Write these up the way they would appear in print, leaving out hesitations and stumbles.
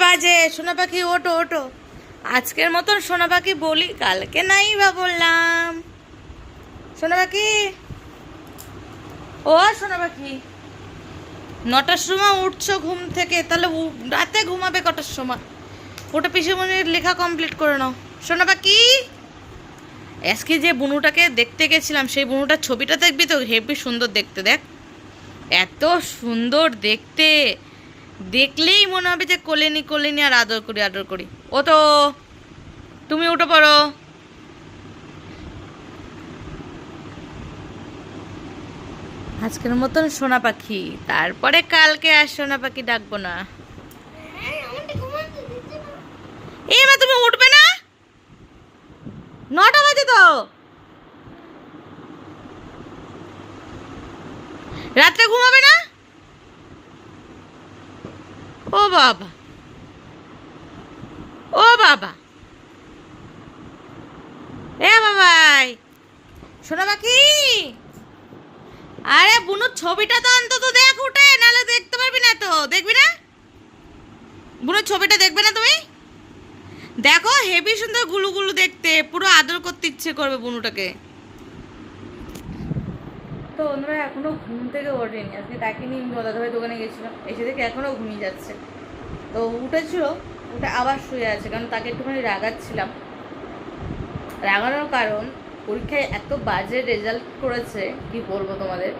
বাজে। সোনা পাখি ওঠো ওঠো, আজকের মতন সোনা পাখি বলি, কালকে নাই বা বললাম। সোনা পাখি, ও সোনা পাখি, 9টার সময় উঠছো ঘুম থেকে, তাহলে রাতে ঘুমাবে কটার সময়? ওটা পিসেমণির লেখা কমপ্লিট করে নাও সোনা পাখি। আজকে যে বুনুটাকে দেখতে গেছিলাম, সেই বুনুটার ছবিটা দেখবি তো, হেবি সুন্দর দেখতে। দেখ, এত সুন্দর দেখতে, দেখলেই মনে হবে যে কোলেনি কোলেনি আর আদর করি আদর করি। ও তো তুমি উঠে পড়ো। আজকের মতন সোনা পাখি, তারপরে কালকে আর সোনা পাখি ডাকবো না। এবার তুমি উঠবে না? 9টা বাজে তো, রাত্রে ঘুমাবে না? ও বাবা, ও বাবা, এ বাবাই সোনা পাখি, আরে বুনুর ছবিটা তো অন্তত দেখ উঠে, নাহলে দেখতে পারবি না তো। দেখবি না? বুনুর ছবিটা দেখবে না তুমি? দেখো, হেভি সুন্দর গুলু গুলু দেখতে, পুরো আদর করতে ইচ্ছে করবে বুনুটাকে। তো ওনারা এখনো ঘুম থেকে ওঠেনি। আজকে তাকে নিয়ে দাদাভাই দোকানে গেছিলাম, এসে দেখে এখনো ঘুমিয়ে যাচ্ছে। তো উঠেছিল, উঠে আবার শুয়ে আছে, কারণ তাকে একটুখানি রাগাচ্ছিলাম। রাগানোর কারণ, পরীক্ষায় এত বাজে রেজাল্ট করেছে, কি বলবো তোমাদের।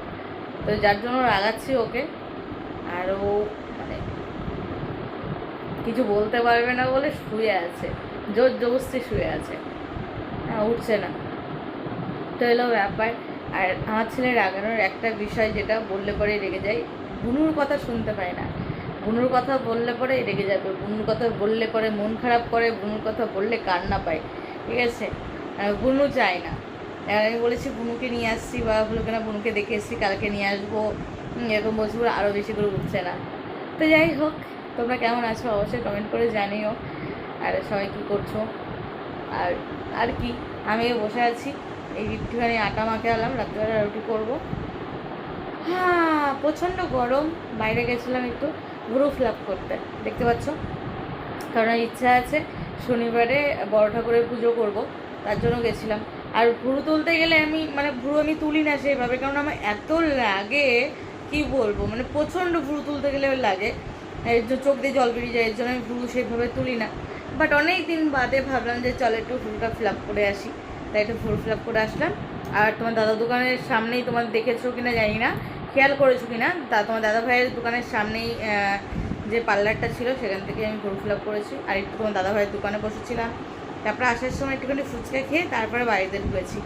তো যার জন্য রাগাচ্ছি ওকে। আর ও মানে কিছু বলতে পারবে না বলে শুয়ে আছে, জোর জবরদস্তি শুয়ে আছে, উঠছে না। তো এলো ব্যাপার। আর আমার ছেলে রাগানোর একটা বিষয়, যেটা বললে পরে রেগে যায়, বুনুর কথা শুনতে পায় না। বুনুর কথা বললে পরে রেগে যাবে, বুনুর কথা বললে পরে মন খারাপ করে, বুনুর কথা বললে কান্না পায়, ঠিক আছে? বুনু চায় না। আমি বলেছি বুনুকে নিয়ে আসছি, বা হলো কিনা বুনুকে দেখে এসছি, কালকে নিয়ে আসবো, এরকম বলছি, আরও বেশি করে উঠছে না। তো যাই হোক, তোমরা কেমন আছো অবশ্যই কমেন্ট করে জানিও। আর সবাই কী করছো? আর আর কি, আমি বসে আছি, এই একটুখানি আটা মাখে আলাম, রাত্রিবেলা রুটি করবো। হ্যাঁ, প্রচণ্ড গরম। বাইরে গেছিলাম একটু ভুরু ফ্লাপ করতে, দেখতে পাচ্ছ। কারণ ইচ্ছা আছে শনিবারে বড় ঠাকুরের পুজো করব, তার জন্য গেছিলাম। আর ভুরু তুলতে গেলে ভুরু আমি তুলি না সেইভাবে, কারণ আমার এত লাগে, কি বলবো, প্রচণ্ড ভুরু তুলতে গেলে লাগে, চোখ দিয়ে জল বেরিয়ে যায়, এর জন্য আমি ভুরু সেইভাবে তুলি না। বাট অনেক দিন বাদে ভাবলাম যে চল একটু ভুরুটা ফ্লাপ করে আসি, তাই একটু ভুরু ফ্লাপ করে আসলাম। আর তোমার দাদা দোকানের সামনেই, তোমার দেখেছো কিনা জানি না, খেয়াল করেছো কিনা, তোমার দাদা ভাইয়ের দোকানের সামনেই যে পার্লারটা ছিল, সেখান থেকে আমি ভুরু ফিল আপ করেছি। আর একটু তোমার দাদাভাইয়ের দোকানে বসেছিলাম, তারপরে আসার সময় একটুখানি ফুচকা খেয়ে তারপরে বাড়িতে ঢুকেছি।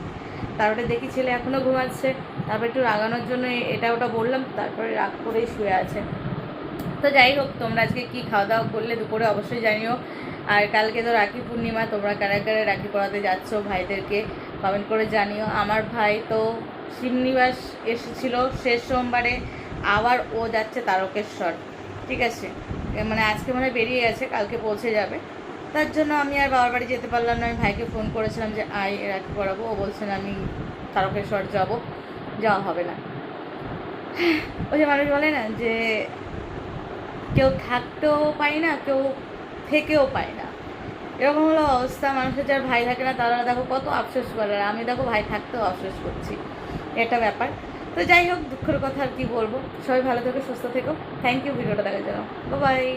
তারপরে দেখি ছেলে এখনও ঘুমাচ্ছে, তারপরে একটু রাগানোর জন্য এটা ওটা বললাম, তারপরে রাগ করেই শুয়ে আছে। তো যাই হোক, তোমরা আজকে কী খাওয়া দাওয়া করলে দুপুরে অবশ্যই জানিও। আর কালকে তো রাখি পূর্ণিমা, তোমরা কারা কারা রাখি পড়াতে যাচ্ছ ভাইদেরকে কমেন্ট করে জানিও। আমার ভাই তো শিবনিবাস এসেছিল শেষ সোমবারে, আবার ও যাচ্ছে তারকেশ্বর, ঠিক আছে? আজকে বেরিয়ে গেছে, কালকে পৌঁছে যাবে। তার জন্য আমি আর বাবার বাড়ি যেতে পারলাম না। আমি ভাইকে ফোন করেছিলাম যে আয় রাখি পড়াবো, ও বলছেন আমি তারকেশ্বর যাব, যাওয়া হবে না। ওই যে মানুষ বলে না যে কেউ থাকতেও পায় না, কেউ থেকেও পায় না, এরকম হলো অবস্থা। মানুষের যার ভাই থাকে না, তারা দেখো কত আফসোস করে, আর আমি দেখো ভাই থাকতেও আফসোস করছি, এটা ব্যাপার। তো যাই হোক, দুঃখের কথা আর কি বলবো। সবাই ভালো থেকো, সুস্থ থেকো। থ্যাংক ইউ ভিডিওটা দেখার জন্য। বাই।